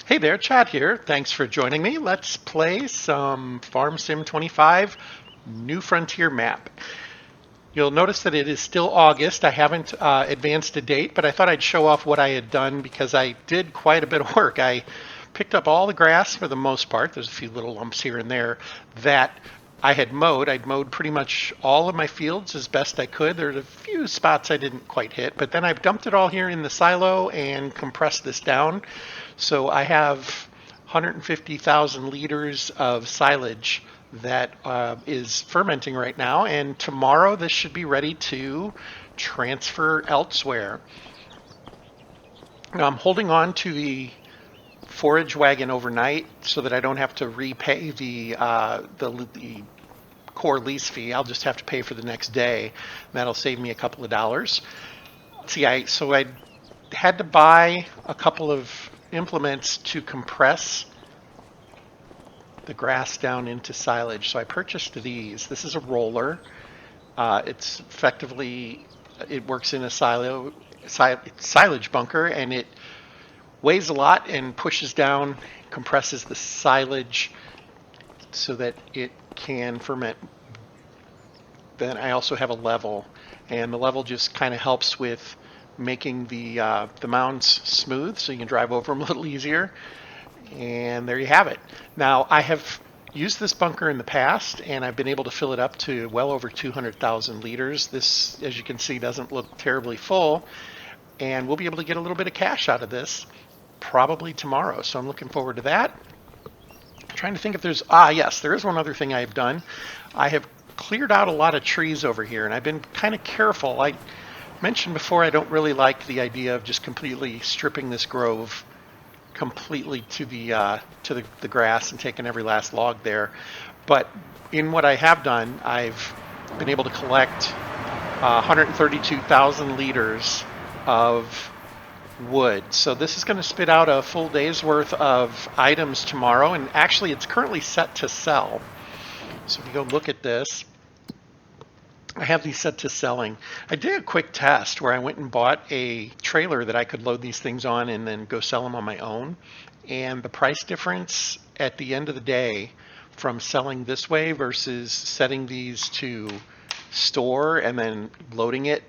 Hey there, Chad here. Thanks for joining me. Let's play some FarmSim25 New Frontier map. You'll notice that it is still August. I haven't advanced a date, but I thought I'd show off what I had done because I did quite a bit of work. I picked up all the grass for the most part. There's a few little lumps here and there that I had mowed. I'd mowed pretty much all of my fields as best I could. There's a few spots I didn't quite hit, but then I've dumped it all here in the silo and compressed this down. So I have 150,000 liters of silage that is fermenting right now, and tomorrow this should be ready to transfer elsewhere. Now I'm holding on to the forage wagon overnight so that I don't have to repay the core lease fee. I'll just have to pay for the next day. That'll save me a couple of dollars. See, I had to buy a couple of implements to compress the grass down into silage. So I purchased these. This is a roller. It's effectively, it works in a silage bunker, and it weighs a lot and pushes down, compresses the silage so that it can ferment. Then I also have a level, and the level just kind of helps with making the mounds smooth so you can drive over them a little easier. And there you have it. Now I have used this bunker in the past, and I've been able to fill it up to well over 200,000 liters. This, as you can see, doesn't look terribly full, and we'll be able to get a little bit of cash out of this probably tomorrow. So I'm looking forward to that. I'm trying to think if there's, yes, there is one other thing I've done. I have cleared out a lot of trees over here, and I've been kind of careful. I mentioned before I don't really like the idea of just completely stripping this grove completely to the grass and taking every last log there. But in what I have done, I've been able to collect 132,000 liters of wood. So this is going to spit out a full day's worth of items tomorrow, and actually it's currently set to sell. So if you go look at this, I have these set to selling. I did a quick test where I went and bought a trailer that I could load these things on and then go sell them on my own. And the price difference at the end of the day from selling this way versus setting these to store and then loading it,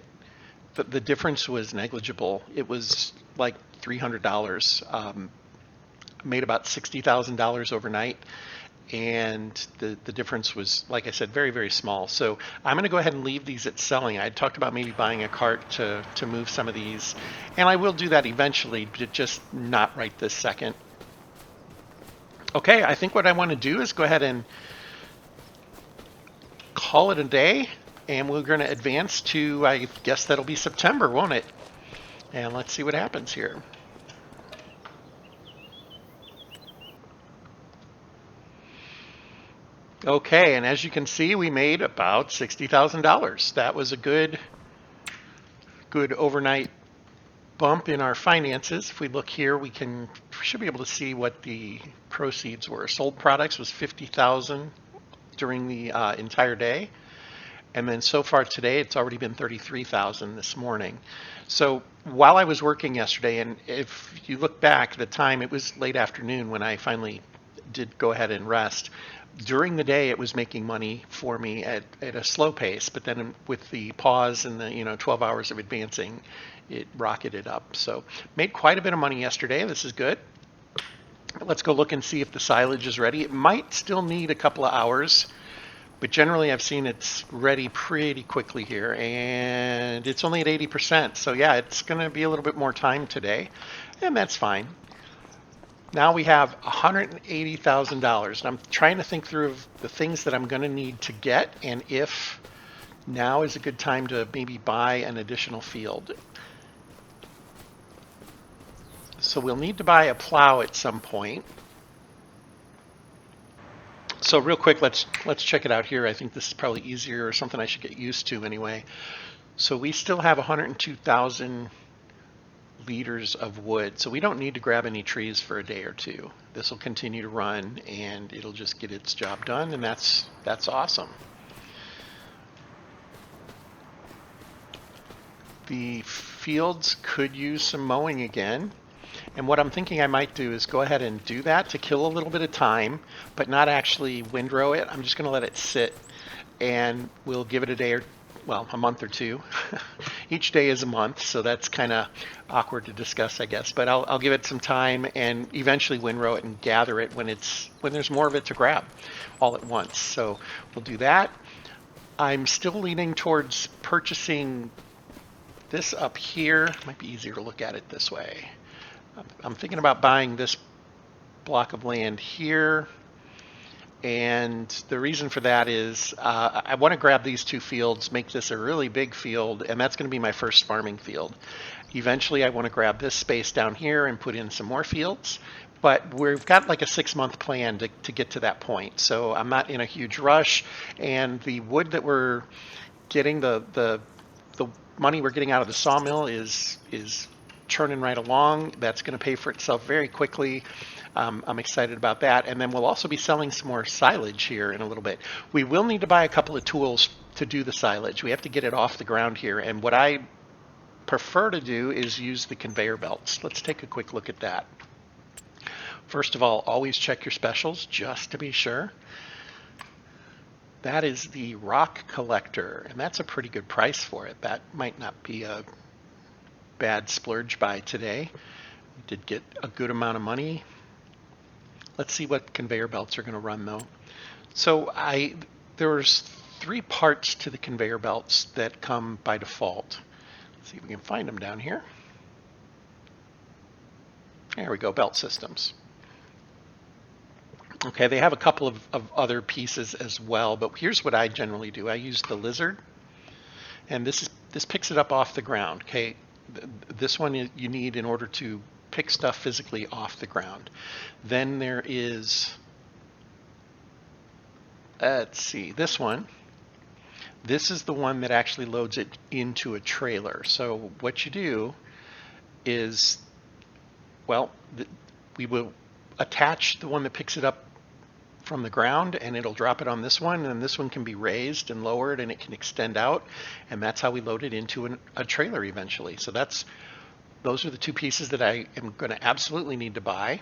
the difference was negligible. It was like $300. Made about $60,000 overnight. And the difference was, like I said, very, very small. So I'm going to go ahead and leave these at selling. I talked about maybe buying a cart to move some of these, and I will do that eventually, but just not right this second. Okay, I think what I want to do is go ahead and call it a day, and we're going to advance to, I guess that'll be September, won't it? And let's see what happens here. Okay, and as you can see, we made about $60,000. That was a good overnight bump in our finances. If we look here, we should be able to see what the proceeds were. Sold products was $50,000 during the entire day, and then so far today, it's already been $33,000 this morning. So while I was working yesterday, and if you look back at the time, it was late afternoon when I finally did go ahead and rest. During the day, it was making money for me at a slow pace, but then with the pause and the 12 hours of advancing, it rocketed up. So made quite a bit of money yesterday. This is good. Let's go look and see if the silage is ready. It might still need a couple of hours, but generally I've seen it's ready pretty quickly here, and it's only at 80%. So yeah, it's going to be a little bit more time today, and that's fine. Now we have $180,000, and I'm trying to think through the things that I'm going to need to get, and if now is a good time to maybe buy an additional field. So we'll need to buy a plow at some point. So real quick, let's check it out here. I think this is probably easier, or something I should get used to anyway. So we still have 102,000 liters of wood, so we don't need to grab any trees for a day or two. This will continue to run, and it'll just get its job done, and that's awesome. The fields could use some mowing again, And what I'm thinking I might do is go ahead and do that to kill a little bit of time, but not actually windrow it. I'm just going to let it sit, and we'll give it a day or, well, a month or two. Each day is a month, so that's kind of awkward to discuss, I guess. But I'll give it some time and eventually windrow it and gather it when there's more of it to grab all at once. So we'll do that. I'm still leaning towards purchasing this up here. It might be easier to look at it this way. I'm thinking about buying this block of land here. And the reason for that is I want to grab these two fields, make this a really big field, and that's going to be my first farming field. Eventually, I want to grab this space down here and put in some more fields. But we've got like a 6-month plan to get to that point. So I'm not in a huge rush. And the wood that we're getting, the money we're getting out of the sawmill is churning right along. That's going to pay for itself very quickly. I'm excited about that. And then we'll also be selling some more silage here in a little bit. We will need to buy a couple of tools to do the silage. We have to get it off the ground here. And what I prefer to do is use the conveyor belts. Let's take a quick look at that. First of all, always check your specials just to be sure. That is the rock collector, and that's a pretty good price for it. That might not be a bad splurge buy today. We did get a good amount of money. Let's see what conveyor belts are going to run though. So there's 3 parts to the conveyor belts that come by default. Let's see if we can find them down here. There we go, belt systems. Okay, they have a couple of other pieces as well, but here's what I generally do. I use the lizard, and this picks it up off the ground. Okay, this one you need in order to pick stuff physically off the ground. Then there is, let's see, this one. This is the one that actually loads it into a trailer. So what you do is, well, we will attach the one that picks it up from the ground, and it'll drop it on this one, and this one can be raised and lowered, and it can extend out, and that's how we load it into a trailer eventually. So those are the 2 pieces that I am going to absolutely need to buy.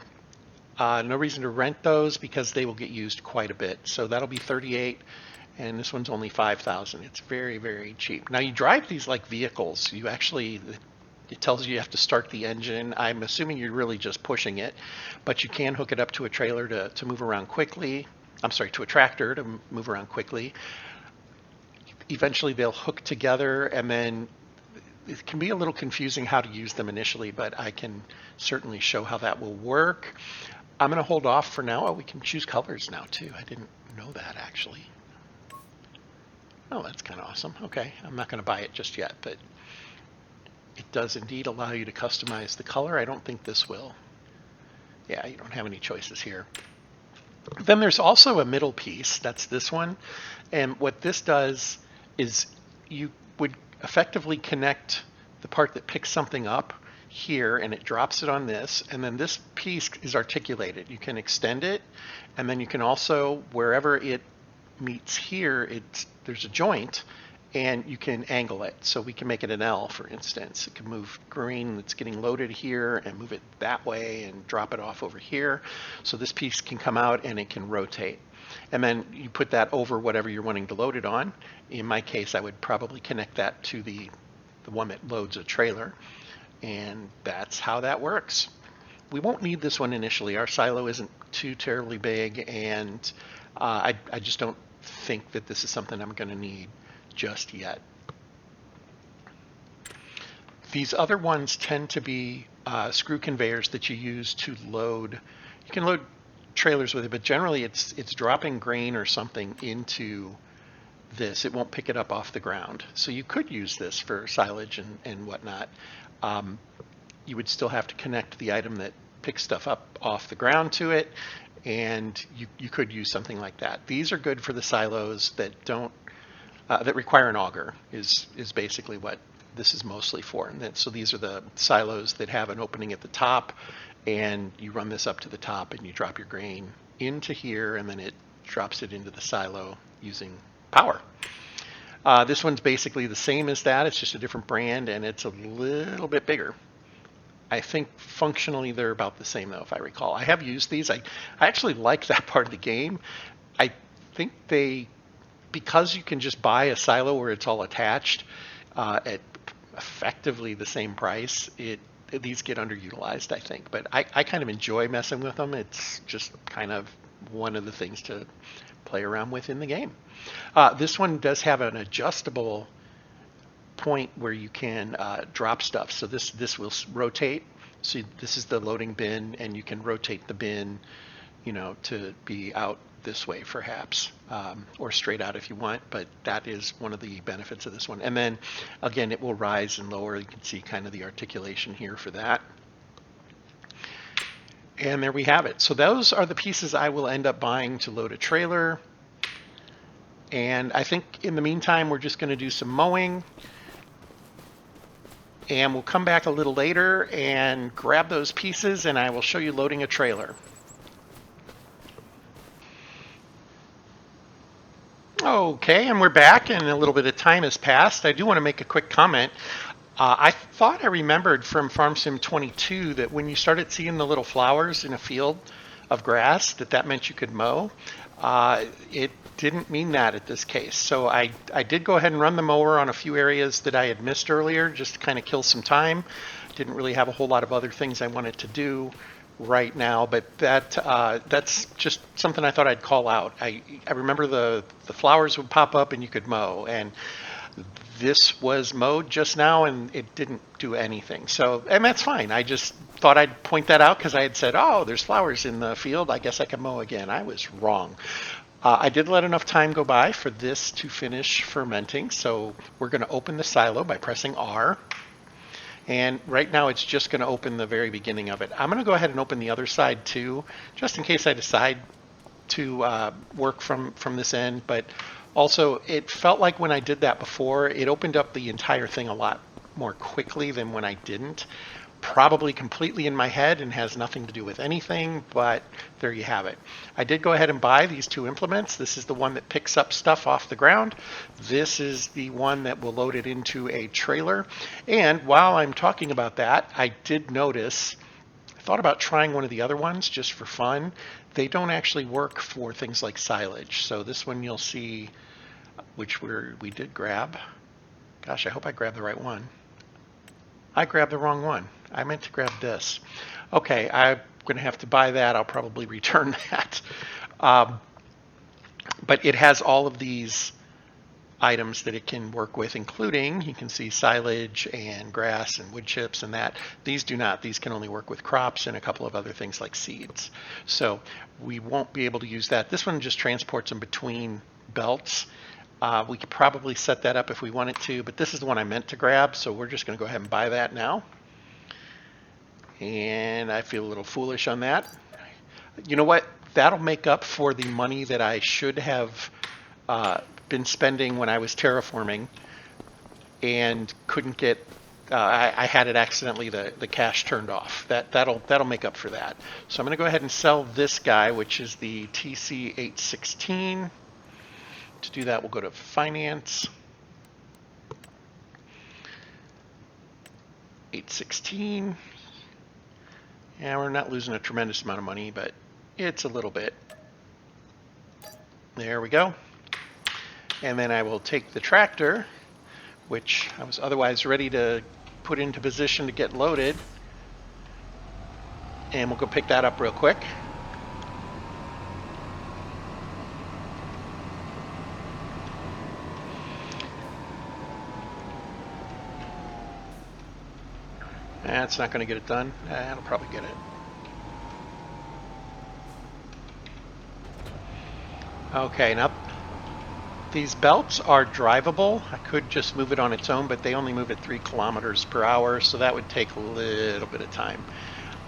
No reason to rent those because they will get used quite a bit. So that'll be $38,000, and this one's only $5,000. It's very, very cheap. Now you drive these like vehicles. It tells you have to start the engine. I'm assuming you're really just pushing it, but you can hook it up to a trailer to move around quickly. I'm sorry, to a tractor to move around quickly. Eventually they'll hook together, and then it can be a little confusing how to use them initially, but I can certainly show how that will work. I'm going to hold off for now. Oh, we can choose colors now too. I didn't know that actually. Oh, that's kind of awesome. Okay, I'm not going to buy it just yet, but it does indeed allow you to customize the color. I don't think this will. Yeah, you don't have any choices here. Then there's also a middle piece. That's this one. And what this does is you would effectively connect the part that picks something up here, and it drops it on this. And then this piece is articulated. You can extend it, and then you can also, wherever it meets here, there's a joint, and you can angle it. So we can make it an L, for instance. It can move grain that's getting loaded here and move it that way and drop it off over here. So this piece can come out and it can rotate. And then you put that over whatever you're wanting to load it on. In my case, I would probably connect that to the one that loads a trailer. And that's how that works. We won't need this one initially. Our silo isn't too terribly big, and I just don't think that this is something I'm going to need just yet. These other ones tend to be screw conveyors that you use to load. You can load trailers with it, but generally it's dropping grain or something into this. It won't pick it up off the ground. So you could use this for silage and whatnot. You would still have to connect the item that picks stuff up off the ground to it, and you could use something like that. These are good for the silos that don't that require an auger is basically what this is mostly for. And so these are the silos that have an opening at the top, and you run this up to the top and you drop your grain into here, and then it drops it into the silo using power. This one's basically the same as that. It's just a different brand, and it's a little bit bigger. I think functionally they're about the same though, if I recall. I have used these. I actually like that part of the game. I think because you can just buy a silo where it's all attached at effectively the same price, these get underutilized, I think. But I kind of enjoy messing with them. It's just kind of one of the things to play around with in the game. This one does have an adjustable point where you can drop stuff. So this will rotate. So this is the loading bin, and you can rotate the bin, to be out this way perhaps, or straight out if you want, but that is one of the benefits of this one. And then again, it will rise and lower. You can see kind of the articulation here for that. And there we have it. So those are the pieces I will end up buying to load a trailer. And I think in the meantime, we're just going to do some mowing. And we'll come back a little later and grab those pieces, and I will show you loading a trailer. Okay, and we're back, and a little bit of time has passed. I do want to make a quick comment. I thought I remembered from FarmSim25 that when you started seeing the little flowers in a field of grass, that meant you could mow. It didn't mean that at this case. So I did go ahead and run the mower on a few areas that I had missed earlier, just to kind of kill some time. Didn't really have a whole lot of other things I wanted to do right now, but that's just something I thought I'd call out. I remember the flowers would pop up and you could mow, and this was mowed just now and it didn't do anything. So, and that's fine. I just thought I'd point that out because I had said, oh, there's flowers in the field, I guess I can mow again. I was wrong. I did let enough time go by for this to finish fermenting, so we're going to open the silo by pressing R. And right now it's just going to open the very beginning of it. I'm going to go ahead and open the other side too, just in case I decide to work from this end. But also, it felt like when I did that before, it opened up the entire thing a lot more quickly than when I didn't. Probably completely in my head and has nothing to do with anything, but there you have it. I did go ahead and buy these two implements. This is the one that picks up stuff off the ground. This is the one that will load it into a trailer. And while I'm talking about that, I did notice, I thought about trying one of the other ones just for fun. They don't actually work for things like silage. So this one you'll see, which we did grab. Gosh, I hope I grabbed the right one. I grabbed the wrong one. I meant to grab this. Okay, I'm going to have to buy that. I'll probably return that. But it has all of these items that it can work with, including, you can see silage and grass and wood chips and that. These do not. These can only work with crops and a couple of other things like seeds. So we won't be able to use that. This one just transports them between belts. We could probably set that up if we wanted to, but this is the one I meant to grab, so we're just going to go ahead and buy that now. And I feel a little foolish on that. You know what? That'll make up for the money that I should have been spending when I was terraforming and couldn't get. I had it accidentally the cache turned off. That'll make up for that. So I'm going to go ahead and sell this guy, which is the TC816. To do that, we'll go to Finance. 816. Yeah, we're not losing a tremendous amount of money, but it's a little bit. There we go. And then I will take the tractor, which I was otherwise ready to put into position to get loaded. And we'll go pick that up real quick. That's not going to get it done. That'll probably get it. Okay, now these belts are drivable. I could just move it on its own, but they only move at 3 kilometers per hour, so that would take a little bit of time.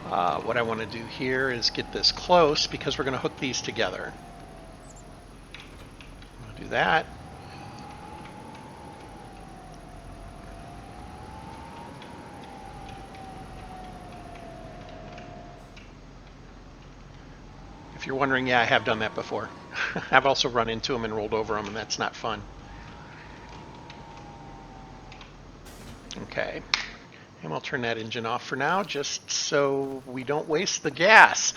What I want to do here is get this close because we're going to hook these together. I'll do that. If you're wondering, yeah, I have done that before. I've also run into them and rolled over them, and that's not fun. Okay. And we'll turn that engine off for now, just so we don't waste the gas.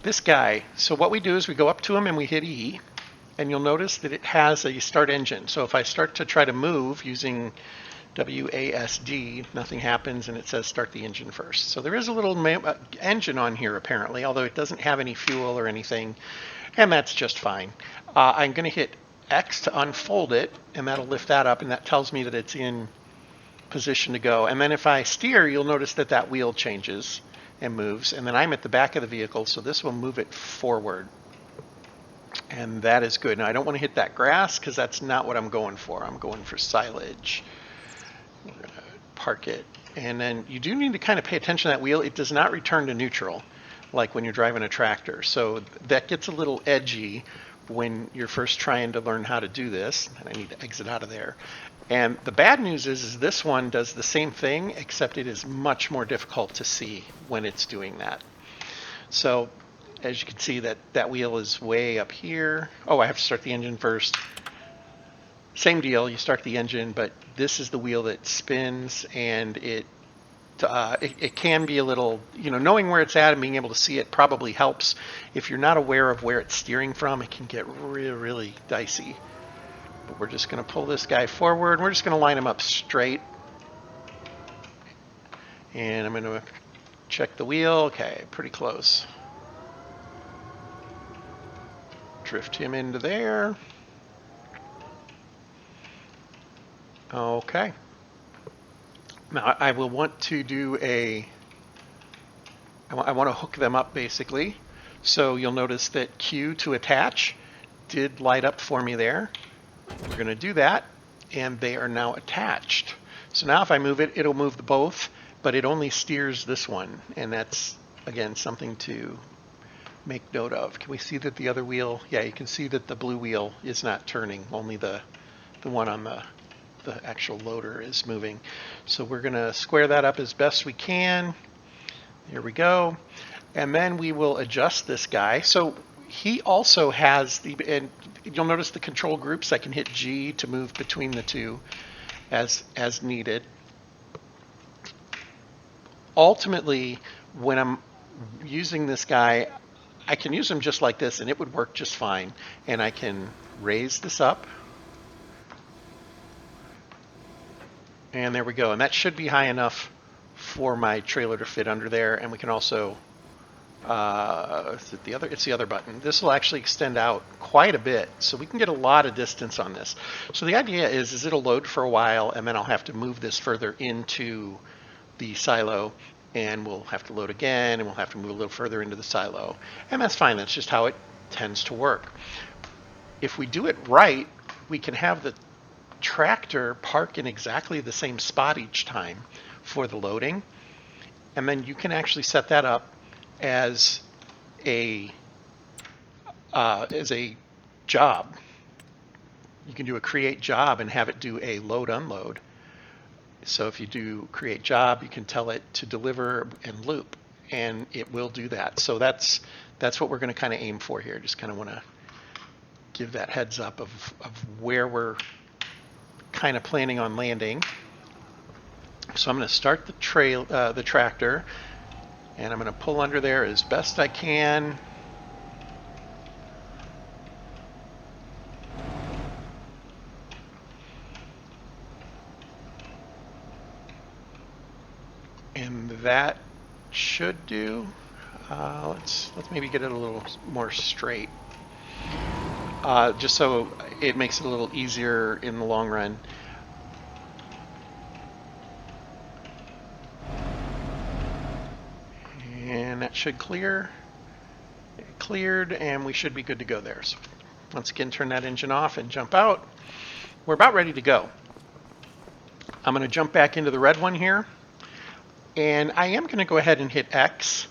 This guy, so what we do is we go up to him and we hit E, and you'll notice that it has a start engine. So if I start to try to move using WASD, nothing happens, and it says start the engine first. So there is a little engine on here apparently, although it doesn't have any fuel or anything, and that's just fine. I'm going to hit X to unfold it, and that'll lift that up, and that tells me that it's in position to go. And then if I steer, you'll notice that that wheel changes and moves, and then I'm at the back of the vehicle, so this will move it forward. And that is good. Now I don't want to hit that grass because that's not what I'm going for. I'm going for silage. I'm going to park it. And then you do need to kind of pay attention to that wheel. It does not return to neutral like when you're driving a tractor. So that gets a little edgy when you're first trying to learn how to do this. And I need to exit out of there. And the bad news is this one does the same thing, except it is much more difficult to see when it's doing that. So as you can see, that wheel is way up here. Oh, I have to start the engine first. Same deal, you start the engine, but this is the wheel that spins, and it can be a little, knowing where it's at and being able to see it probably helps. If you're not aware of where it's steering from, it can get really, really dicey. But we're just going to pull this guy forward. We're just going to line him up straight. And I'm going to check the wheel. Okay, pretty close. Drift him into there. Okay. Now I will want to do I want to hook them up basically. So you'll notice that Q to attach did light up for me there. We're going to do that, and they are now attached. So now if I move it, it'll move the both, but it only steers this one, and that's, again, something to make note of. Can we see that the other wheel, yeah, you can see that the blue wheel is not turning, only the one on the actual loader is moving. So we're going to square that up as best we can. Here we go. And then we will adjust this guy. So he also has and you'll notice the control groups. I can hit G to move between the two as needed. Ultimately, when I'm using this guy, I can use him just like this and it would work just fine. And I can raise this up. And there we go. And that should be high enough for my trailer to fit under there. And we can also, it's the other button. This will actually extend out quite a bit. So we can get a lot of distance on this. So the idea is it'll load for a while, and then I'll have to move this further into the silo, and we'll have to load again, and we'll have to move a little further into the silo. And that's fine. That's just how it tends to work. If we do it right, we can have the tractor park in exactly the same spot each time for the loading, and then you can actually set that up as a job. You can do a create job and have it do a load unload. So if you do create job, you can tell it to deliver and loop, and it will do that. So that's what we're going to kind of aim for here. Just kind of want to give that heads up of where we're kind of planning on landing. So I'm going to start the tractor, and I'm going to pull under there as best I can. And that should do. Let's maybe get it a little more straight, just so it makes it a little easier in the long run. And that should clear. It cleared, and we should be good to go there. So once again, turn that engine off and jump out. We're about ready to go. I'm going to jump back into the red one here, and I am going to go ahead and hit X,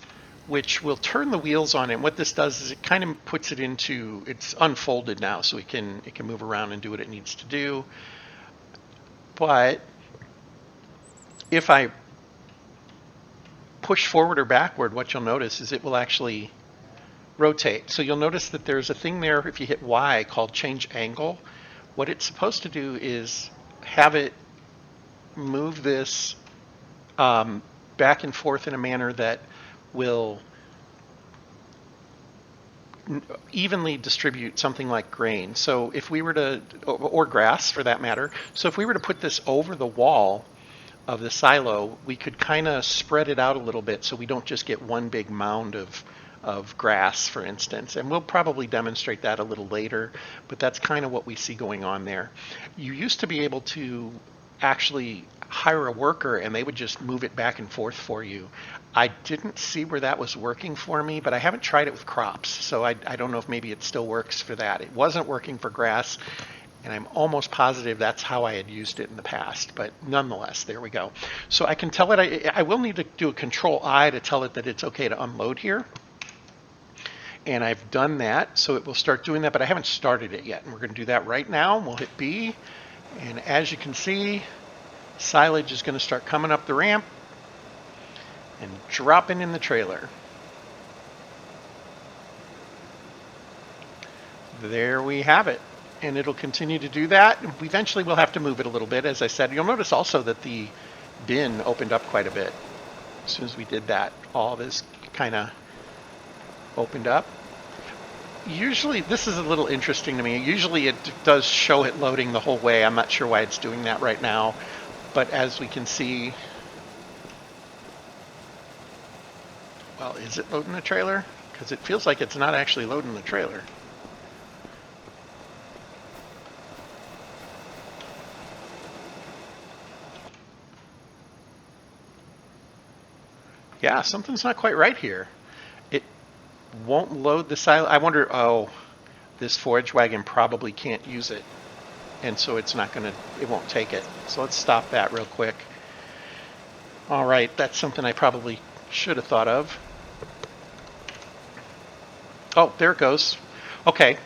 which will turn the wheels on. And what this does is it kind of puts it into, it's unfolded now, so it can move around and do what it needs to do. But if I push forward or backward, what you'll notice is it will actually rotate. So you'll notice that there's a thing there if you hit Y called change angle. What it's supposed to do is have it move this back and forth in a manner that will evenly distribute something like grain. So if we were to, or grass for that matter, so if we were to put this over the wall of the silo, we could kind of spread it out a little bit so we don't just get one big mound of grass, for instance. And we'll probably demonstrate that a little later, but that's kind of what we see going on there. You used to be able to actually hire a worker and they would just move it back and forth for you. I didn't see where that was working for me, but I haven't tried it with crops, so I don't know if maybe it still works for that. It wasn't working for grass, and I'm almost positive that's how I had used it in the past, but nonetheless, there we go. So I can tell it, I will need to do a Control-I to tell it that it's okay to unload here. And I've done that, so it will start doing that, but I haven't started it yet. And we're going to do that right now. We'll hit B, and as you can see, silage is going to start coming up the ramp and dropping in the trailer. There we have it. And it'll continue to do that. Eventually we'll have to move it a little bit, as I said. You'll notice also that the bin opened up quite a bit. As soon as we did that, all this kind of opened up. Usually, this is a little interesting to me. Usually it does show it loading the whole way. I'm not sure why it's doing that right now. But as we can see, well, is it loading the trailer? Because it feels like it's not actually loading the trailer. Yeah, something's not quite right here. It won't load the silo. I wonder, oh, this forage wagon probably can't use it. And so it's not going to, it won't take it. So let's stop that real quick. All right, that's something I probably should have thought of. Oh, there it goes. Okay,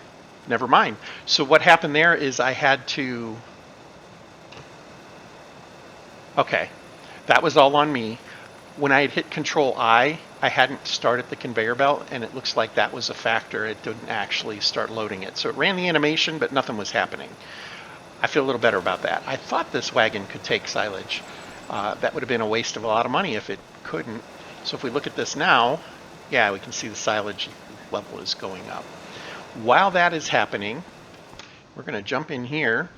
never mind. So what happened there is I had to, okay, that was all on me. When I had hit Control-I, I hadn't started the conveyor belt, and it looks like that was a factor. It didn't actually start loading it. So it ran the animation, but nothing was happening. I feel a little better about that. I thought this wagon could take silage. That would have been a waste of a lot of money if it couldn't. So if we look at this now, yeah, we can see the silage level is going up. While that is happening, we're going to jump in here.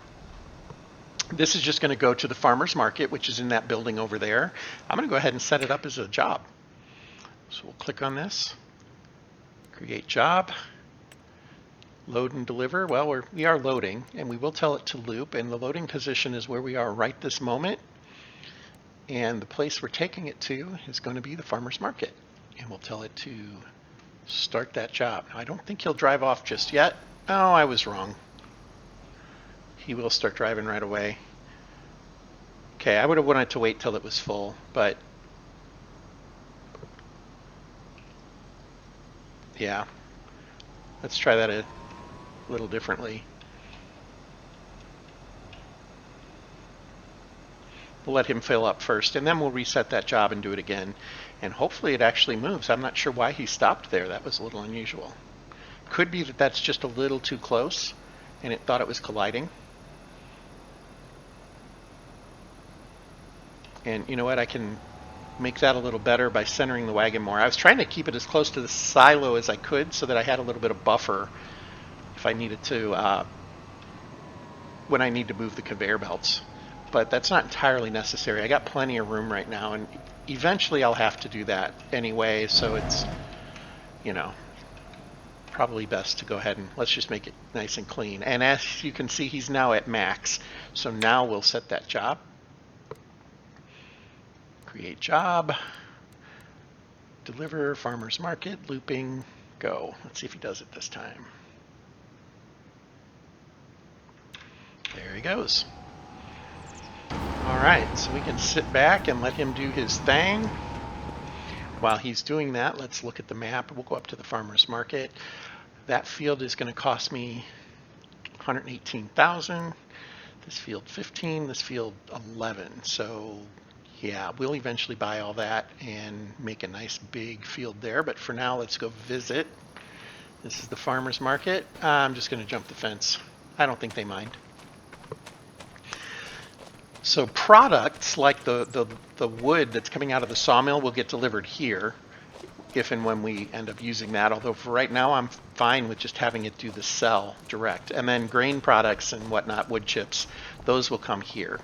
This is just going to go to the farmer's market, which is in that building over there. I'm going to go ahead and set it up as a job. So we'll click on this, create job, load and deliver. Well, we are loading, and we will tell it to loop, and the loading position is where we are right this moment. And the place we're taking it to is going to be the farmer's market. And we'll tell it to start that job. Now, I don't think he'll drive off just yet. Oh, I was wrong. He will start driving right away. Okay, I would have wanted to wait till it was full, but yeah, let's try that a little differently. We'll let him fill up first, and then we'll reset that job and do it again. And hopefully it actually moves. I'm not sure why he stopped there. That was a little unusual. Could be that that's just a little too close, and it thought it was colliding. And you know what, I can make that a little better by centering the wagon more. I was trying to keep it as close to the silo as I could so that I had a little bit of buffer if I needed to, when I need to move the conveyor belts. But that's not entirely necessary. I got plenty of room right now, and eventually I'll have to do that anyway, so it's, you know, probably best to go ahead and let's just make it nice and clean. And as you can see, he's now at max. So now we'll set that job. Create job, deliver, farmer's market, looping, go. Let's see if he does it this time. There he goes. All right, so we can sit back and let him do his thing. While he's doing that, let's look at the map. We'll go up to the farmer's market. That field is going to cost me 118,000. This field 15, this field 11. So yeah, we'll eventually buy all that and make a nice big field there. But for now, let's go visit. This is the farmer's market. I'm just going to jump the fence. I don't think they mind. So products like the wood that's coming out of the sawmill will get delivered here if and when we end up using that. Although for right now, I'm fine with just having it do the cell direct. And then grain products and whatnot, wood chips, those will come here.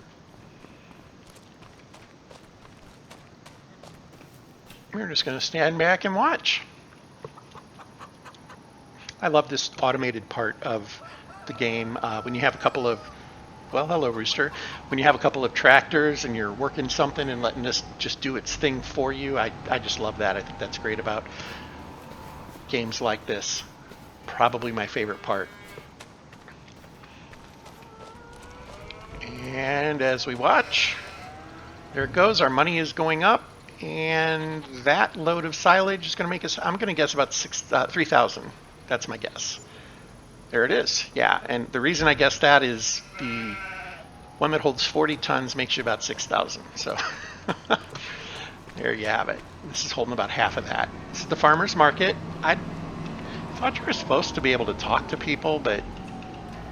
We're just going to stand back and watch. I love this automated part of the game. When you have a couple of, well, hello, Rooster. When you have a couple of tractors and you're working something and letting this just do its thing for you, I just love that. I think that's great about games like this. Probably my favorite part. And as we watch, there it goes. Our money is going up. And that load of silage is going to make us, I'm going to guess about 3,000. That's my guess. There it is. Yeah, and the reason I guess that is the one that holds 40 tons makes you about 6,000. So there you have it. This is holding about half of that. This is the farmer's market. I thought you were supposed to be able to talk to people, but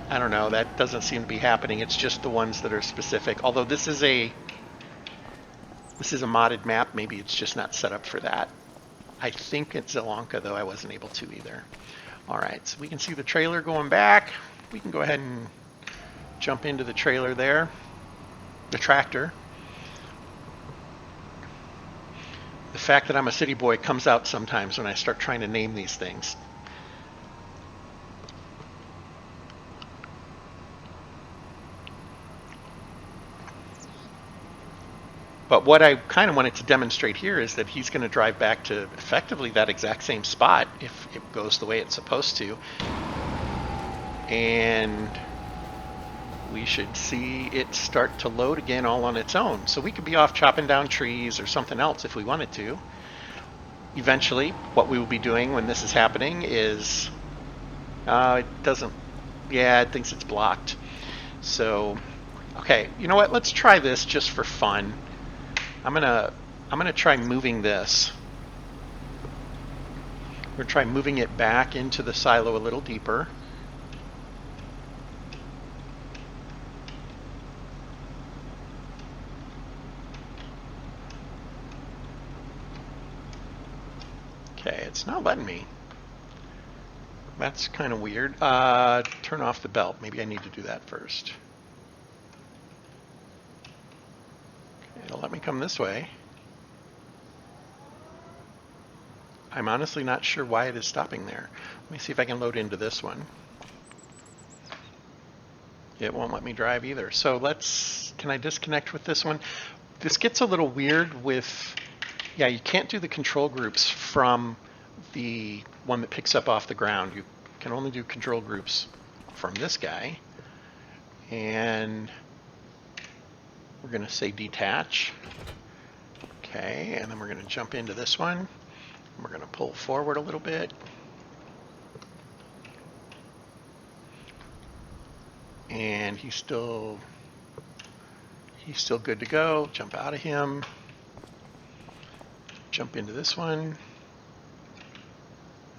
I don't know. That doesn't seem to be happening. It's just the ones that are specific. Although this is a modded map. Maybe it's just not set up for that. I think it's Zielonka, though I wasn't able to either. All right, so we can see the trailer going back. We can go ahead and jump into the trailer there, the tractor. The fact that I'm a city boy comes out sometimes when I start trying to name these things. But what I kind of wanted to demonstrate here is that he's going to drive back to effectively that exact same spot if it goes the way it's supposed to. And we should see it start to load again all on its own. So we could be off chopping down trees or something else if we wanted to. Eventually, what we will be doing when this is happening is, it doesn't, yeah, it thinks it's blocked. So, okay, you know what, let's try this just for fun. I'm gonna try moving this. We're gonna try moving it back into the silo a little deeper. Okay, it's not letting me. That's kind of weird. Turn off the belt. Maybe I need to do that first. It'll let me come this way. I'm honestly not sure why it is stopping there. Let me see if I can load into this one. It won't let me drive either. So can I disconnect with this one? This gets a little weird with, yeah, you can't do the control groups from the one that picks up off the ground. You can only do control groups from this guy. And we're going to say detach. Okay, and then we're going to jump into this one. We're going to pull forward a little bit. And he's still good to go. Jump out of him. Jump into this one.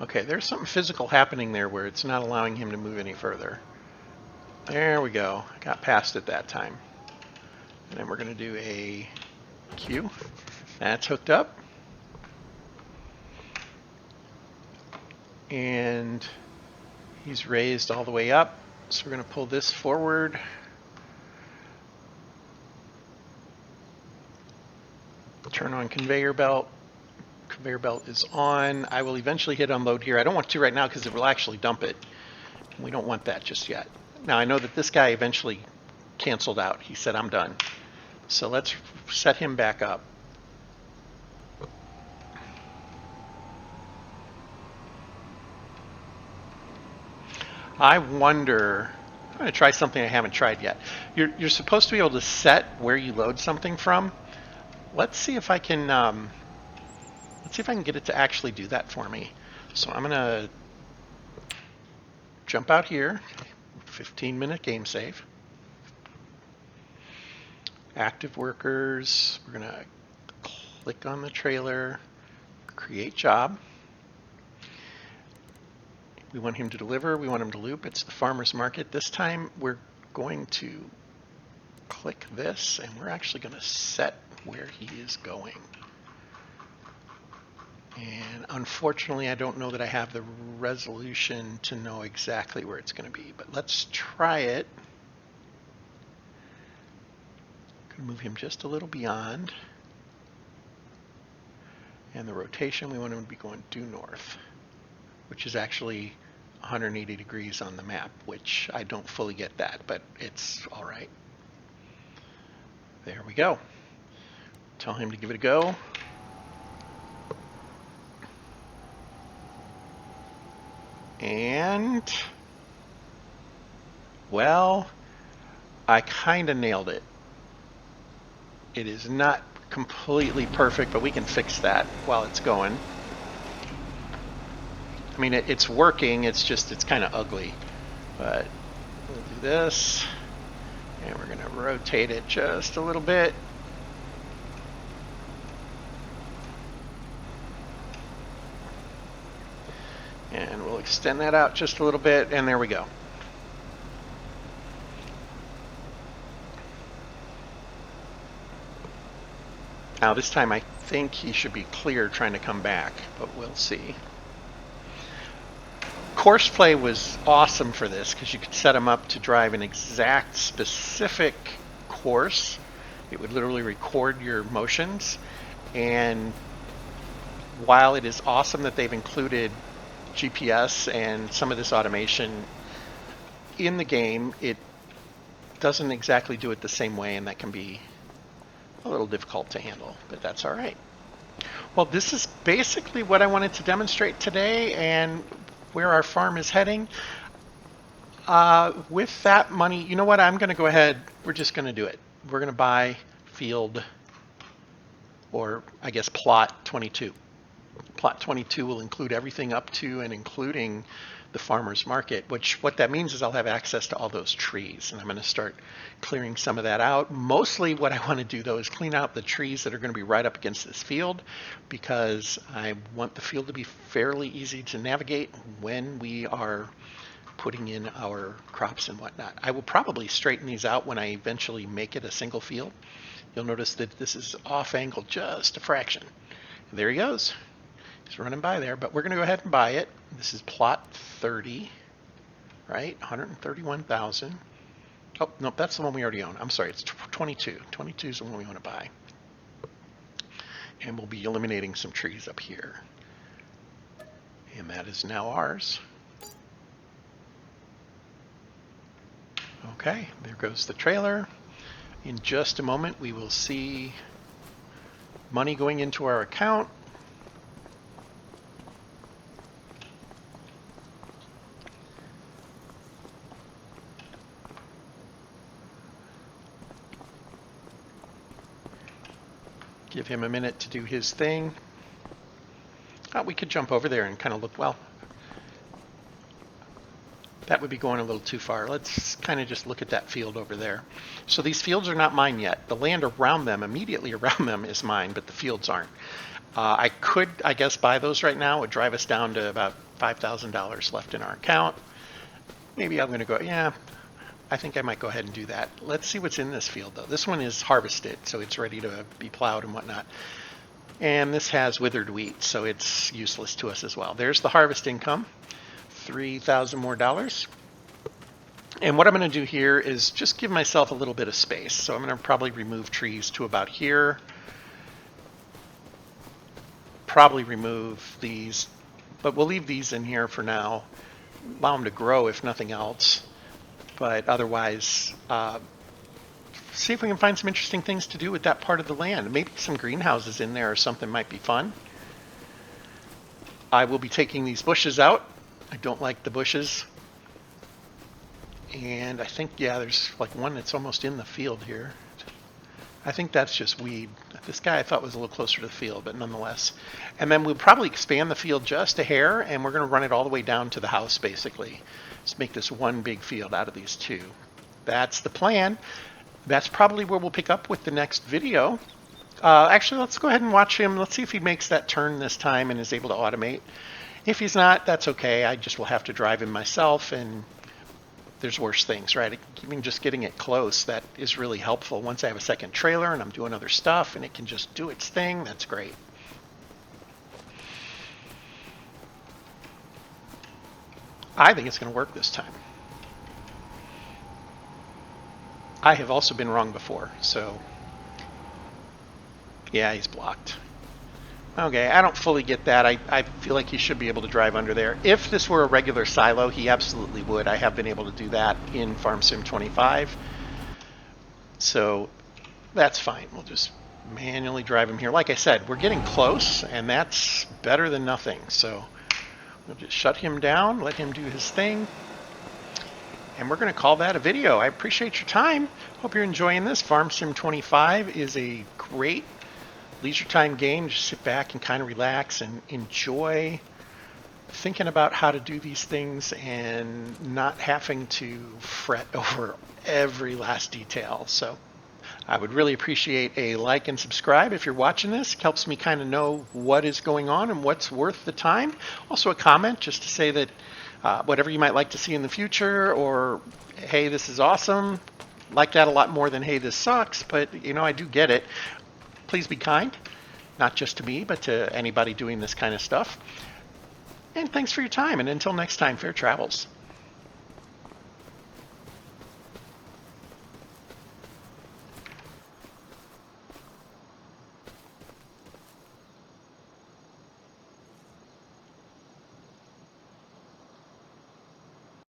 Okay, there's something physical happening there where it's not allowing him to move any further. There we go. I got past it that time. And then we're going to do a Q. That's hooked up. And he's raised all the way up. So we're going to pull this forward. Turn on conveyor belt. Conveyor belt is on. I will eventually hit unload here. I don't want to right now because it will actually dump it. We don't want that just yet. Now I know that this guy eventually canceled out. He said, I'm done. So let's set him back up. I wonder, I'm going to try something I haven't tried yet. You're supposed to be able to set where you load something from. Let's see if I can get it to actually do that for me. So I'm going to jump out here, 15-minute game save. Active workers, we're going to click on the trailer, create job. We want him to deliver, we want him to loop. It's the farmer's market. This time we're going to click this, and we're actually going to set where he is going. And unfortunately, I don't know that I have the resolution to know exactly where it's going to be, but let's try it. I'm going to move him just a little beyond. And the rotation, we want him to be going due north, which is actually 180 degrees on the map, which I don't fully get that, but it's all right. There we go. Tell him to give it a go. And, well, I kind of nailed it. It is not completely perfect, but we can fix that while it's going. I mean, it's working, it's just, it's kind of ugly. But we'll do this, and we're going to rotate it just a little bit. And we'll extend that out just a little bit, and there we go. Now this time I think he should be clear trying to come back, but we'll see. Course play was awesome for this because you could set him up to drive an exact specific course. It would literally record your motions, and while it is awesome that they've included GPS and some of this automation in the game, it doesn't exactly do it the same way, and that can be a little difficult to handle, but that's all right. Well, this is basically what I wanted to demonstrate today and where our farm is heading. With that money, you know what, I'm going to go ahead, we're just going to do it. We're going to buy field, or I guess plot 22. Plot 22 will include everything up to and including the farmer's market, which what that means is I'll have access to all those trees, and I'm going to start clearing some of that out. Mostly what I want to do though is clean out the trees that are going to be right up against this field, because I want the field to be fairly easy to navigate when we are putting in our crops and whatnot. I will probably straighten these out when I eventually make it a single field. You'll notice that this is off angle just a fraction. And there he goes. He's running by there, but we're going to go ahead and buy it. This is plot 30, right? 131,000. Oh, nope, that's the one we already own. I'm sorry, it's 22. 22 is the one we want to buy. And we'll be eliminating some trees up here. And that is now ours. Okay, there goes the trailer. In just a moment, we will see money going into our account. Give him a minute to do his thing. We could jump over there and kind of look, well, that would be going a little too far. Let's kind of just look at that field over there. So these fields are not mine yet. The land around them, immediately around them, is mine, but the fields aren't. I could, I guess, buy those right now. It would drive us down to about $5,000 left in our account. Maybe I'm going to go, yeah, I think I might go ahead and do that. Let's see what's in this field, though. This one is harvested, so it's ready to be plowed and whatnot. And this has withered wheat, so it's useless to us as well. There's the harvest income, $3,000 more. And what I'm going to do here is just give myself a little bit of space. So I'm going to probably remove trees to about here. Probably remove these, but we'll leave these in here for now. Allow them to grow if nothing else. But otherwise, see if we can find some interesting things to do with that part of the land. Maybe some greenhouses in there or something might be fun. I will be taking these bushes out. I don't like the bushes. And I think, yeah, there's like one that's almost in the field here. I think that's just weed. This guy I thought was a little closer to the field, but nonetheless. And then we'll probably expand the field just a hair, and we're going to run it all the way down to the house, basically. Let's make this one big field out of these two. That's the plan. That's probably where we'll pick up with the next video. Actually, let's go ahead and watch him. Let's see if he makes that turn this time and is able to automate. If he's not, that's okay. I just will have to drive him myself and there's worse things, right? Even just getting it close, that is really helpful. Once I have a second trailer and I'm doing other stuff and it can just do its thing, that's great. I think it's going to work this time. I have also been wrong before, so yeah, he's blocked. Okay, I don't fully get that. I feel like he should be able to drive under there. If this were a regular silo, he absolutely would. I have been able to do that in FarmSim25. So that's fine. We'll just manually drive him here. Like I said, we're getting close, and that's better than nothing. So we'll just shut him down, let him do his thing. And we're going to call that a video. I appreciate your time. Hope you're enjoying this. FarmSim25 is a great leisure time game. Just sit back and kind of relax and enjoy thinking about how to do these things and not having to fret over every last detail. So I would really appreciate a like and subscribe if you're watching this. It helps me kind of know what is going on and what's worth the time. Also a comment just to say that whatever you might like to see in the future, or hey, this is awesome. Like that a lot more than hey, this sucks, but you know, I do get it. Please be kind, not just to me, but to anybody doing this kind of stuff. And thanks for your time. And until next time, fair travels.